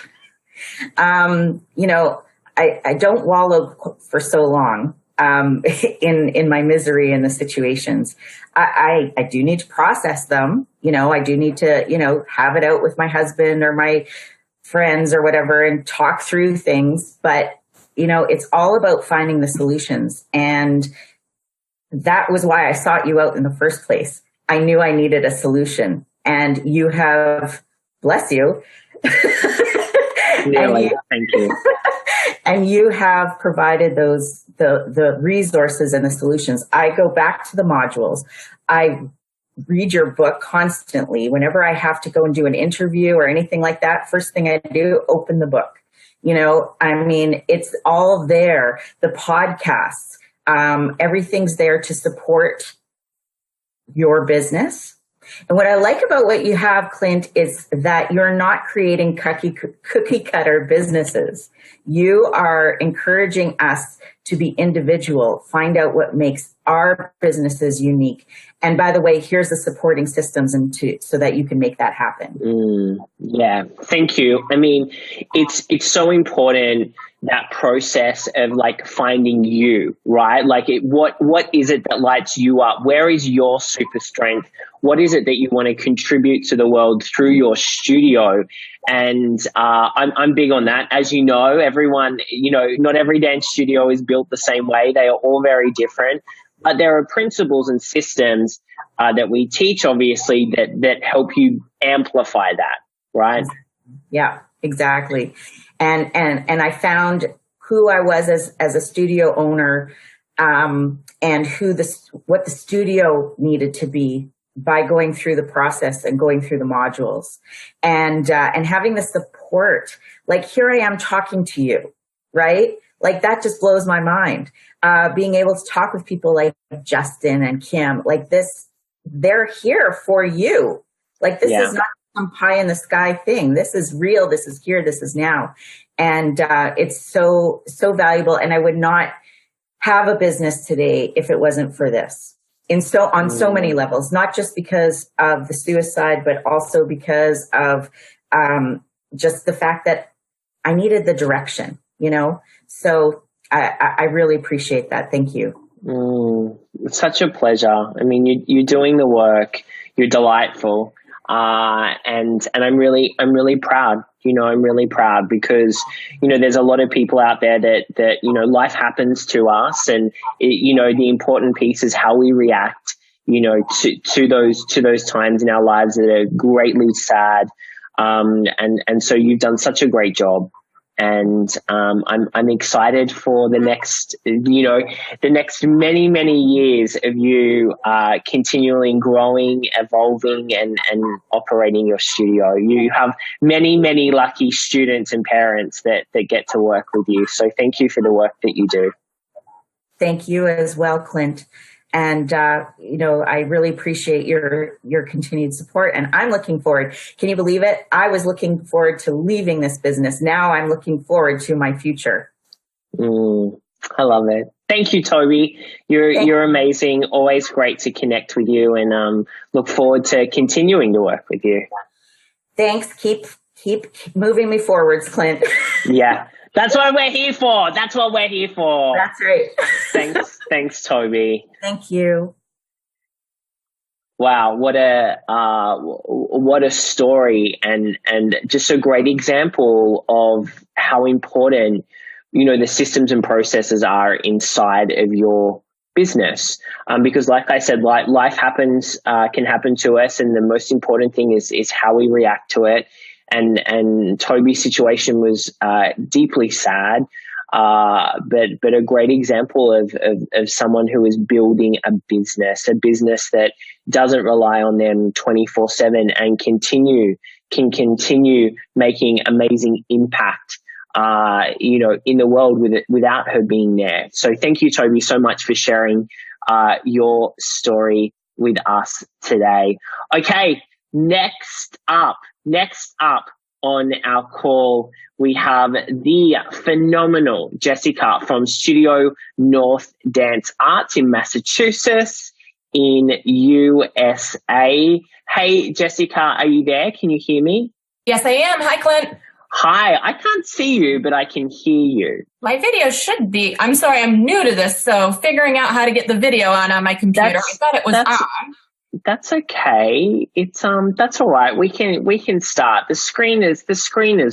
You know, I don't wallow for so long in my misery in the situations. I do need to process them. You know, I do need to, you know, have it out with my husband or my friends or whatever and talk through things. But you know, it's all about finding the solutions. And that was why I sought you out in the first place. I knew I needed a solution. And you have, bless you. Thank you. And you have provided the resources and the solutions. I go back to the modules. I read your book constantly. Whenever I have to go and do an interview or anything like that, first thing I do, open the book. You know, I mean, it's all there. The podcasts, everything's there to support your business. And what I like about what you have, Clint, is that you're not creating cookie cutter businesses. You are encouraging us to be individual, find out what makes our businesses unique. And by the way, here's the supporting systems so that you can make that happen. Yeah, thank you. I mean, it's so important, that process of like finding you, right? Like what is it that lights you up? Where is your super strength? What is it that you want to contribute to the world through your studio? And I'm big on that. As you know, everyone, not every dance studio is built the same way. They are all very different. But there are principles and systems that we teach, obviously, that help you amplify that, right? Yeah, exactly. And I found who I was as a studio owner, and what the studio needed to be by going through the process and going through the modules, and having the support. Like, here I am talking to you, right? Like, that just blows my mind. Being able to talk with people like Justin and Kim, like this, they're here for you. Like, this is not some pie in the sky thing. This is real. This is here. This is now. And it's so valuable. And I would not have a business today if it wasn't for this. On so many levels, not just because of the suicide, but also because of just the fact that I needed the direction, So I really appreciate that. Thank you. It's such a pleasure. I mean, you're doing the work. You're delightful. And I'm really proud. I'm really proud because, there's a lot of people out there that life happens to us, and the important piece is how we react, to those times in our lives that are greatly sad. And so you've done such a great job. And I'm excited for the next many, many years of you continually growing, evolving, and operating your studio. You have many, many lucky students and parents that get to work with you. So thank you for the work that you do. Thank you as well, Clint. And, I really appreciate your continued support, and I'm looking forward. Can you believe it? I was looking forward to leaving this business. Now I'm looking forward to my future. I love it. Thank you, Toby. You're amazing. Always great to connect with you, and look forward to continuing to work with you. Thanks. Keep moving me forwards, Clint. Yeah. That's what we're here for. That's what we're here for. That's right. Thanks, Toby. Thank you. Wow, what a story, and just a great example of how important the systems and processes are inside of your business. Because, like I said, life happens, can happen to us, and the most important thing is how we react to it. And Toby's situation was deeply sad, but a great example of someone who is building a business that doesn't rely on them 24/7 and can continue making amazing impact, in the world without her being there. So thank you, Toby, so much for sharing your story with us today. Okay, next up on our call, we have the phenomenal Jessica from Studio North Dance Arts in Massachusetts in USA. Hey, Jessica, are you there? Can you hear me? Yes, I am. Hi, Clint. Hi, I can't see you, but I can hear you. My video should be. I'm sorry, I'm new to this, so figuring out how to get the video on my computer. I thought it was on. That's okay. It's that's all right. We can start. The screen is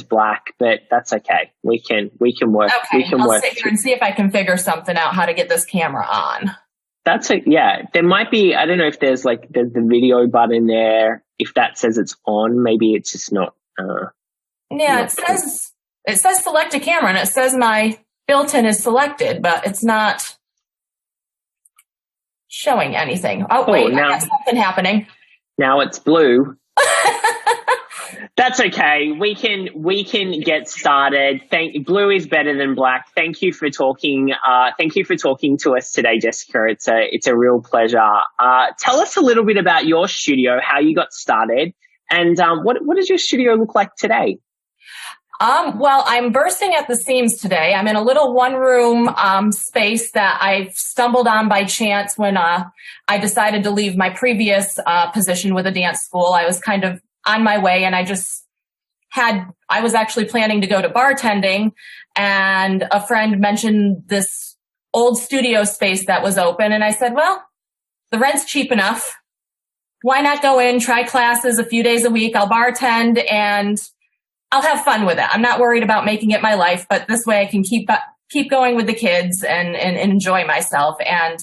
black, but that's okay. We can work. Okay, I'll sit here and see if I can figure something out how to get this camera on. Yeah. There might be. I don't know if there's the video button there. If that says it's on, maybe it's just not. Yeah, it says select a camera, and it says my built-in is selected, but it's not showing anything. Oh, wait, now, I got something happening. Now it's blue. That's okay. We can get started. Blue is better than black. Thank you for talking. Thank you for talking to us today, Jessica. It's a real pleasure. Tell us a little bit about your studio, how you got started, and what does your studio look like today? Well, I'm bursting at the seams today. I'm in a little one-room space that I stumbled on by chance when I decided to leave my previous position with a dance school. I was kind of on my way, and I was actually planning to go to bartending, and a friend mentioned this old studio space that was open, and I said, well, the rent's cheap enough. Why not go in, try classes a few days a week? I'll bartend, and I'll have fun with it. I'm not worried about making it my life, but this way I can keep going with the kids and enjoy myself. And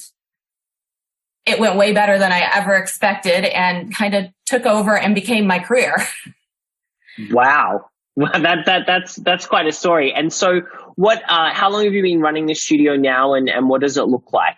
it went way better than I ever expected, and kind of took over and became my career. Wow. Well, that's quite a story. And so how long have you been running the studio now, and what does it look like?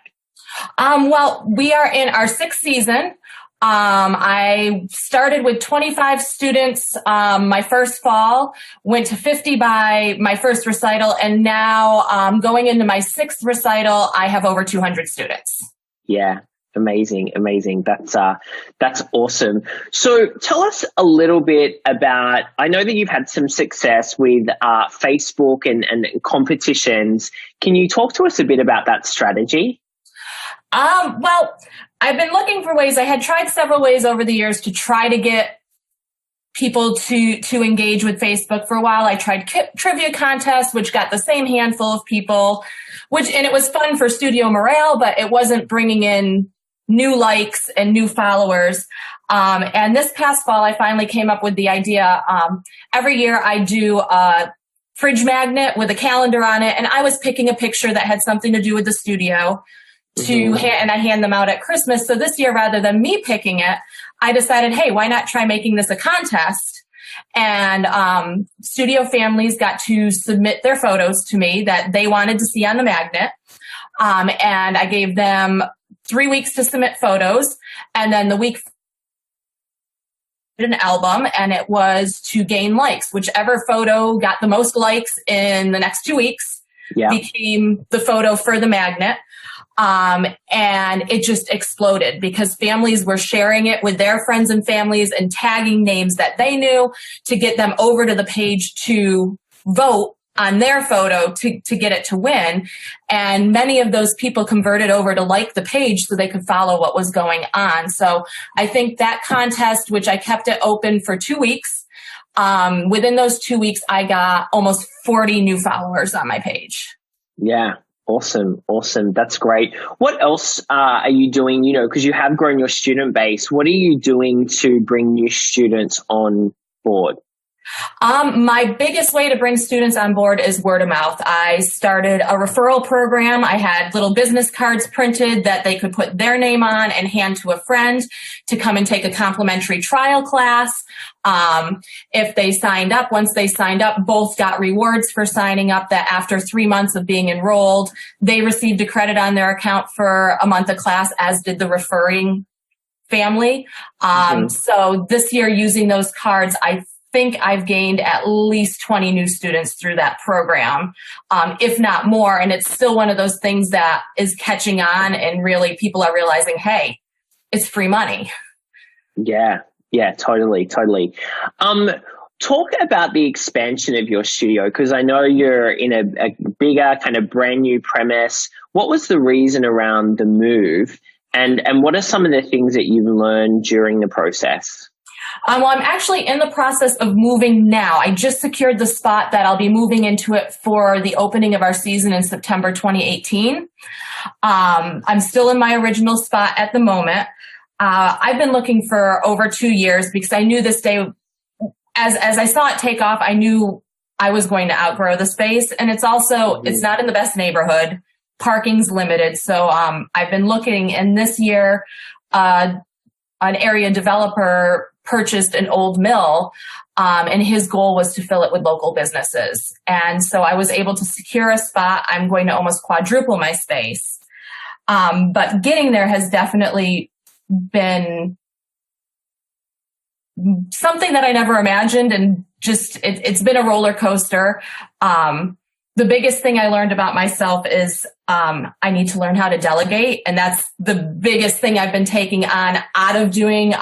Well, we are in our 6th season. I started with 25 students my first fall, went to 50 by my first recital, and now going into my 6th recital, I have over 200 students. Yeah, amazing. That's awesome. So tell us a little bit about, I know that you've had some success with Facebook and competitions. Can you talk to us a bit about that strategy? Well, I've been looking for ways. I had tried several ways over the years to try to get people to engage with Facebook. For a while, I tried trivia contests, which got the same handful of people, and it was fun for studio morale, but it wasn't bringing in new likes and new followers. And this past fall, I finally came up with the idea. Every year I do a fridge magnet with a calendar on it, and I was picking a picture that had something to do with the studio. And I hand them out at Christmas. So this year, rather than me picking it, I decided, hey, why not try making this a contest? And studio families got to submit their photos to me that they wanted to see on the magnet. And I gave them 3 weeks to submit photos. And then the week an album, and it was to gain likes. Whichever photo got the most likes in the next 2 weeks became the photo for the magnet. And it just exploded because families were sharing it with their friends and families and tagging names that they knew to get them over to the page to vote on their photo to get it to win. And many of those people converted over to like the page so they could follow what was going on. So I think that contest, which I kept it open for 2 weeks, within those 2 weeks, I got almost 40 new followers on my page. Yeah. Awesome. That's great. What else are you doing, because you have grown your student base. What are you doing to bring new students on board? My biggest way to bring students on board is word of mouth. I started a referral program. I had little business cards printed that they could put their name on and hand to a friend to come and take a complimentary trial class. If they signed up, once they signed up, both got rewards for signing up that after 3 months of being enrolled, they received a credit on their account for a month of class, as did the referring family. So this year, using those cards, I think I've gained at least 20 new students through that program, if not more. And it's still one of those things that is catching on, and really people are realizing, hey, it's free money. Yeah, totally. Talk about the expansion of your studio, because I know you're in a bigger kind of brand new premise. What was the reason around the move, and what are some of the things that you've learned during the process? Well, I'm actually in the process of moving now. I just secured the spot that I'll be moving into it for the opening of our season in September 2018. I'm still in my original spot at the moment. I've been looking for over 2 years because I knew this day, as I saw it take off, I knew I was going to outgrow the space. And it's also, it's not in the best neighborhood. Parking's limited. So I've been looking, and this year, an area developer purchased an old mill, and his goal was to fill it with local businesses. And so I was able to secure a spot. I'm going to almost quadruple my space. But getting there has definitely been something that I never imagined, and just it's been a roller coaster. The biggest thing I learned about myself is I need to learn how to delegate. And that's the biggest thing I've been taking on out of doing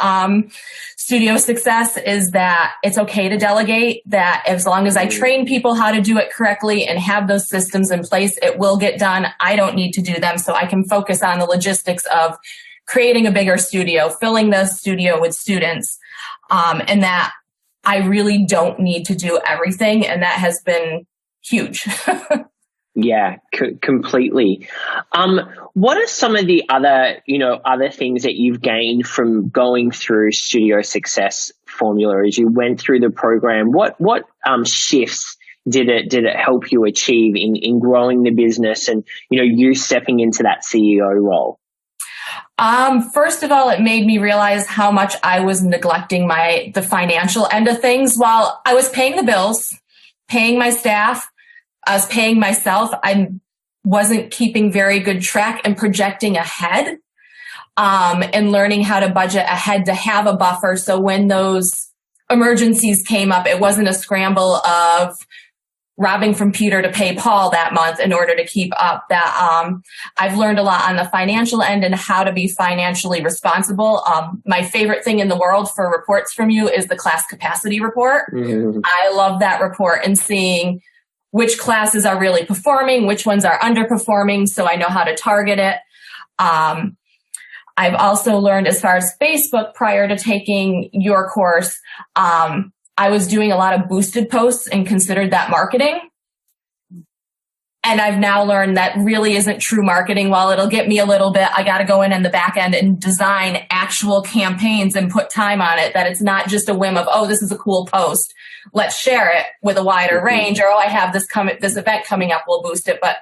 Studio Success, is that it's okay to delegate, that as long as I train people how to do it correctly and have those systems in place, it will get done. I don't need to do them, so I can focus on the logistics of creating a bigger studio, filling the studio with students, and that I really don't need to do everything. And that has been huge. Yeah, completely. What are some of the other things that you've gained from going through Studio Success Formula as you went through the program? What shifts did it help you achieve in growing the business and, you stepping into that CEO role? First of all, it made me realize how much I was neglecting the financial end of things. While I was paying the bills, paying my staff, I was paying myself, I wasn't keeping very good track and projecting ahead, and learning how to budget ahead to have a buffer. So when those emergencies came up, it wasn't a scramble of robbing from Peter to pay Paul that month in order to keep up. That I've learned a lot on the financial end and how to be financially responsible. My favorite thing in the world for reports from you is the class capacity report. Mm-hmm. I love that report and seeing which classes are really performing, which ones are underperforming, so I know how to target it. I've also learned, as far as Facebook, prior to taking your course, I was doing a lot of boosted posts and considered that marketing. And I've now learned that really isn't true marketing. While it'll get me a little bit, I got to go in the back end and design actual campaigns and put time on it, that it's not just a whim of, oh, this is a cool post, let's share it with a wider range, or, oh, I have this event coming up, we'll boost it. But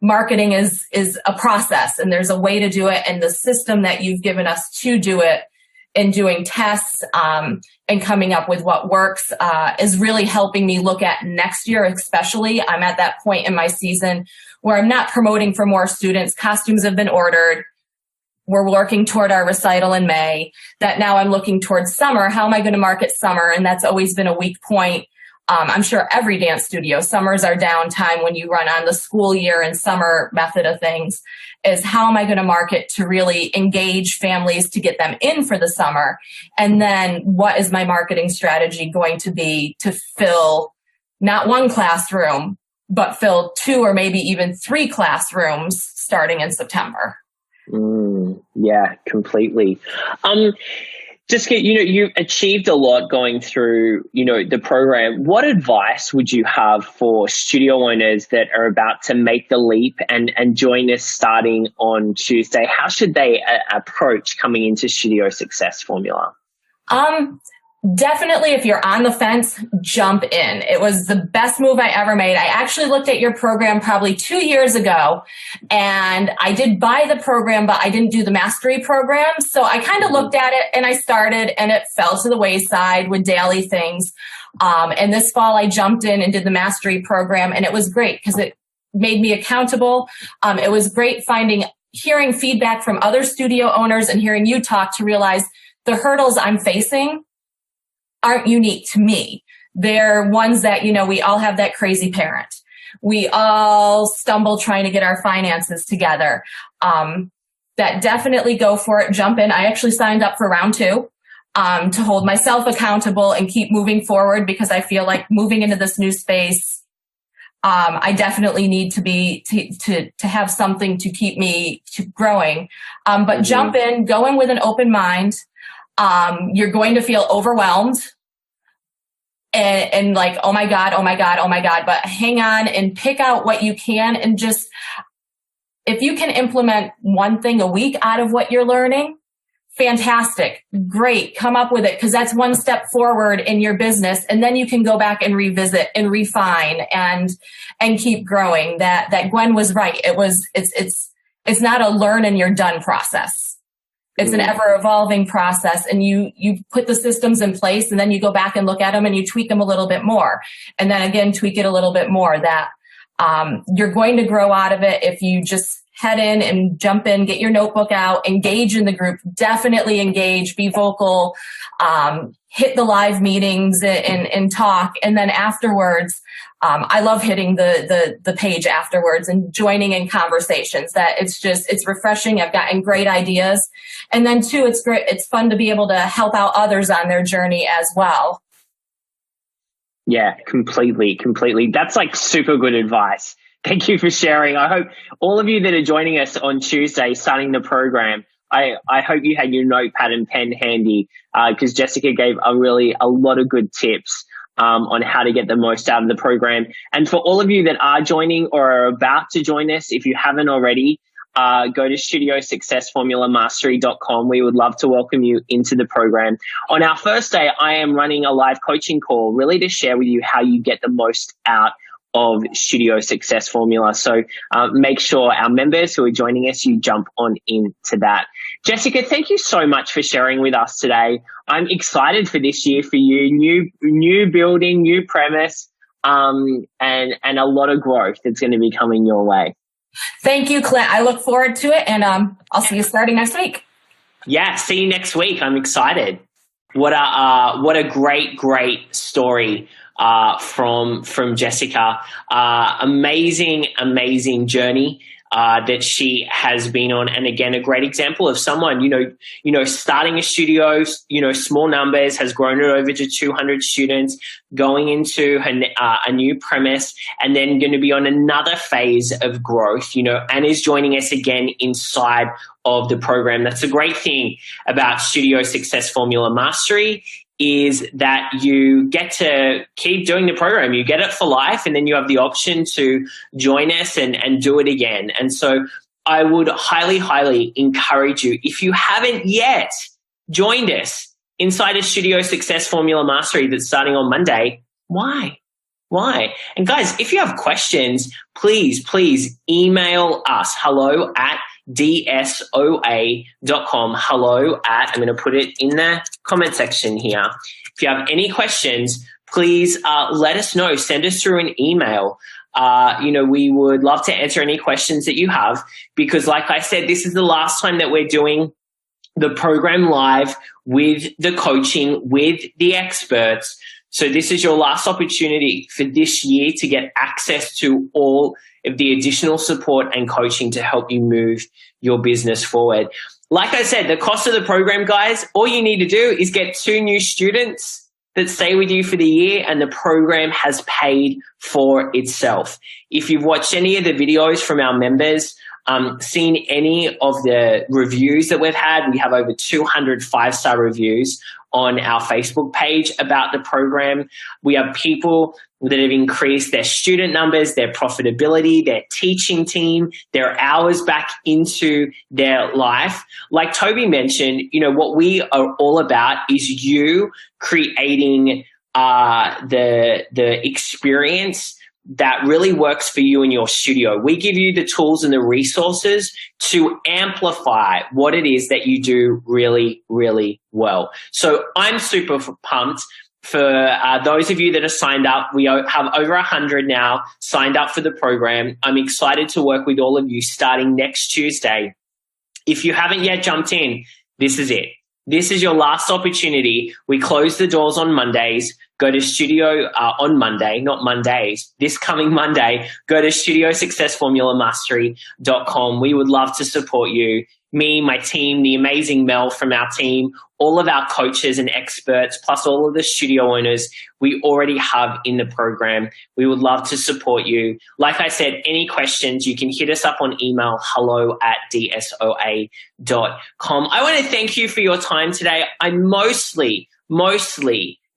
marketing is a process, and there's a way to do it. And the system that you've given us to do it, and doing tests and coming up with what works is really helping me look at next year. Especially, I'm at that point in my season where I'm not promoting for more students. Costumes have been ordered. We're working toward our recital in May. That now I'm looking towards summer. How am I going to market summer? And that's always been a weak point. I'm sure every dance studio, summers are downtime when you run on the school year and summer method of things, is how am I going to market to really engage families to get them in for the summer? And then what is my marketing strategy going to be to fill not one classroom, but fill 2 or maybe even 3 classrooms starting in September? Yeah, completely. Jessica, you achieved a lot going through, the program. What advice would you have for studio owners that are about to make the leap and join us starting on Tuesday? How should they approach coming into Studio Success Formula? Definitely, if you're on the fence, jump in. It was the best move I ever made. I actually looked at your program probably 2 years ago, and I did buy the program, but I didn't do the mastery program. So I kind of looked at it and I started, and it fell to the wayside with daily things. And this fall I jumped in and did the mastery program, and it was great because it made me accountable. It was great hearing feedback from other studio owners and hearing you talk to realize the hurdles I'm facing aren't unique to me. They're ones that, we all have that crazy parent. We all stumble trying to get our finances together. That definitely go for it. Jump in. I actually signed up for round 2 to hold myself accountable and keep moving forward, because I feel like moving into this new space, I definitely need to have something to keep me growing. But jump in, go in with an open mind. You're going to feel overwhelmed and like, oh my God, but hang on and pick out what you can. And just, if you can implement one thing a week out of what you're learning, fantastic, great, come up with it, because that's one step forward in your business. And then you can go back and revisit and refine and keep growing. That Gwen was right. It's not a learn and you're done process. It's an ever-evolving process, and you put the systems in place, and then you go back and look at them and you tweak them a little bit more, and then again tweak it a little bit more. That you're going to grow out of it if you just head in and jump in, get your notebook out, engage in the group, definitely engage, be vocal, hit the live meetings and talk. And then afterwards, I love hitting the page afterwards and joining in conversations. That it's refreshing. I've gotten great ideas. And then too, it's great. It's fun to be able to help out others on their journey as well. Yeah, completely. That's like super good advice. Thank you for sharing. I hope all of you that are joining us on Tuesday, starting the program, I hope you had your notepad and pen handy, because Jessica gave a lot of good tips on how to get the most out of the program. And for all of you that are joining or are about to join us, if you haven't already, go to studiosuccessformulamastery.com. We would love to welcome you into the program. On our first day, I am running a live coaching call really to share with you how you get the most out of Studio Success Formula. So make sure our members who are joining us, you jump on into that. Jessica, thank you so much for sharing with us today. I'm excited for this year for you. New building, new premise, and a lot of growth that's going to be coming your way. Thank you, Clint. I look forward to it, and I'll see you starting next week. Yeah, see you next week. I'm excited. What a great story from Jessica. Amazing journey that she has been on, and again, a great example of someone starting a studio, small numbers, has grown it over to 200 students, going into a new premise, and then going to be on another phase of growth, and is joining us again inside of the program. That's a great thing about Studio Success Formula Mastery, is that you get to keep doing the program. You get it for life, and then you have the option to join us and do it again. And so I would highly encourage you, if you haven't yet joined us inside a Studio Success Formula Mastery that's starting on Monday, why? And guys, if you have questions, please email us, hello@dsoa.com. I'm going to put it in the comment section here. If you have any questions, please let us know. Send us through an email. We would love to answer any questions that you have, because like I said, this is the last time that we're doing the program live with the coaching, with the experts. So this is your last opportunity for this year to get access to all of the additional support and coaching to help you move your business forward. Like I said, the cost of the program, guys, all you need to do is get 2 new students that stay with you for the year, and the program has paid for itself. If you've watched any of the videos from our members, seen any of the reviews that we've had, we have over 200 5-star reviews on our Facebook page about the program. We have people that have increased their student numbers, their profitability, their teaching team, their hours back into their life. Like Toby mentioned, what we are all about is you creating the experience that really works for you in your studio. We give you the tools and the resources to amplify what it is that you do really, really well. So I'm super pumped for those of you that are signed up. We have over 100 now signed up for the program. I'm excited to work with all of you starting next Tuesday. If you haven't yet jumped in, this is it. This is your last opportunity. We close the doors on Mondays. Go to studio on Monday, not Mondays. This coming Monday, go to studiosuccessformulamastery.com. We would love to support you. Me, my team, the amazing Mel from our team, all of our coaches and experts, plus all of the studio owners we already have in the program. We would love to support you. Like I said, any questions, you can hit us up on email, hello@dsoa.com. I want to thank you for your time today. I mostly,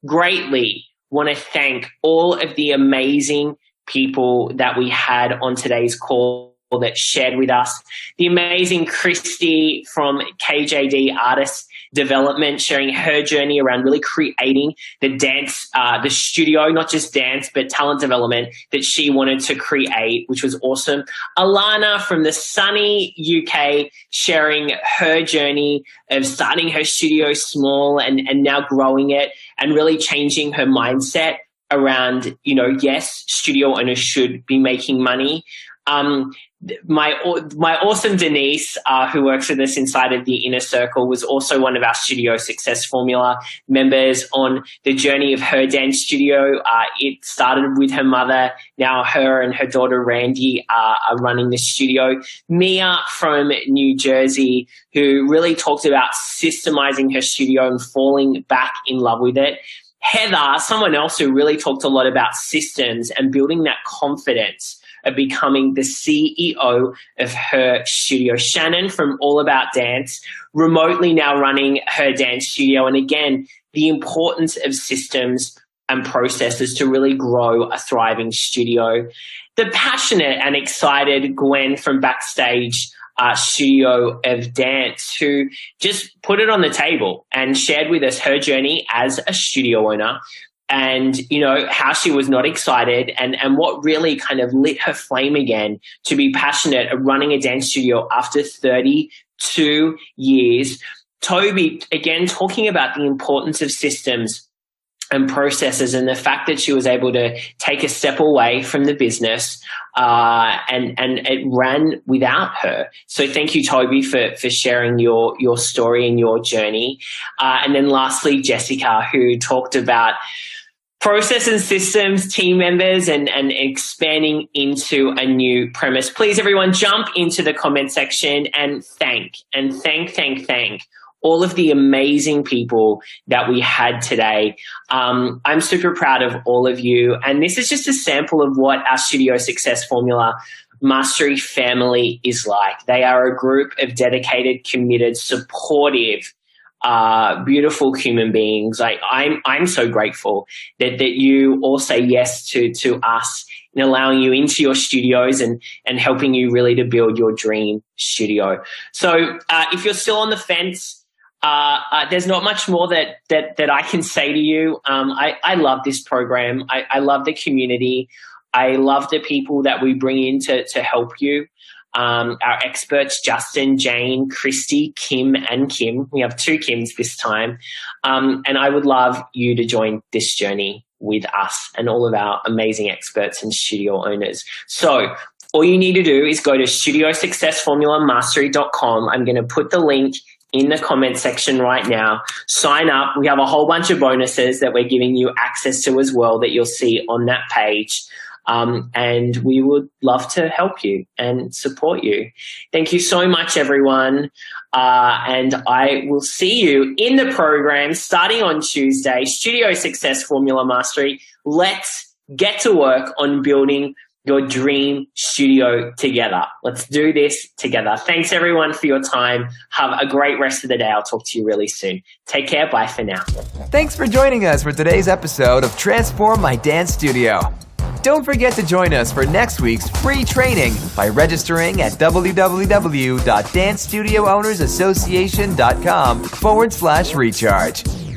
greatly want to thank all of the amazing people that we had on today's call that shared with us. The amazing Christy from KJD Artist Development, sharing her journey around really creating the dance, the studio, not just dance, but talent development that she wanted to create, which was awesome. Alana from the sunny UK, sharing her journey of starting her studio small and now growing it and really changing her mindset around, yes, studio owners should be making money. My awesome Denise, who works with us inside of the Inner Circle, was also one of our Studio Success Formula members on the journey of her dance studio. It started with her mother. Now her and her daughter Randy are running the studio. Mia from New Jersey, who really talked about systemizing her studio and falling back in love with it. Heather, someone else who really talked a lot about systems and building that confidence of becoming the CEO of her studio. Shannon from All About Dance, remotely now running her dance studio. And again, the importance of systems and processes to really grow a thriving studio. The passionate and excited Gwen from Backstage Studio of Dance, who just put it on the table and shared with us her journey as a studio owner. And, you know, how she was not excited and what really kind of lit her flame again to be passionate of running a dance studio after 32 years. Toby, again, talking about the importance of systems and processes and the fact that she was able to take a step away from the business and it ran without her. So thank you, Toby, for sharing your story and your journey. And then lastly, Jessica, who talked about process and systems, team members, and expanding into a new premise. Please, everyone, jump into the comment section and thank all of the amazing people that we had today. I'm super proud of all of you. And this is just a sample of what our Studio Success Formula Mastery family is like. They are a group of dedicated, committed, supportive, beautiful human beings. I'm so grateful that you all say yes to us in allowing you into your studios and helping you really to build your dream studio. So if you're still on the fence, there's not much more that I can say to you. I love this program. I love the community. I love the people that we bring in to help you. Our experts, Justin, Jane, Christy, Kim, and Kim. We have 2 Kims this time. And I would love you to join this journey with us and all of our amazing experts and studio owners. So all you need to do is go to studiosuccessformulamastery.com. I'm going to put the link in the comment section right now. Sign up. We have a whole bunch of bonuses that we're giving you access to as well that you'll see on that page. And we would love to help you and support you. Thank you so much, everyone. And I will see you in the program starting on Tuesday, Studio Success Formula Mastery. Let's get to work on building your dream studio together. Let's do this together. Thanks, everyone, for your time. Have a great rest of the day. I'll talk to you really soon. Take care. Bye for now. Thanks for joining us for today's episode of Transform My Dance Studio. Don't forget to join us for next week's free training by registering at www.dancestudioownersassociation.com/recharge.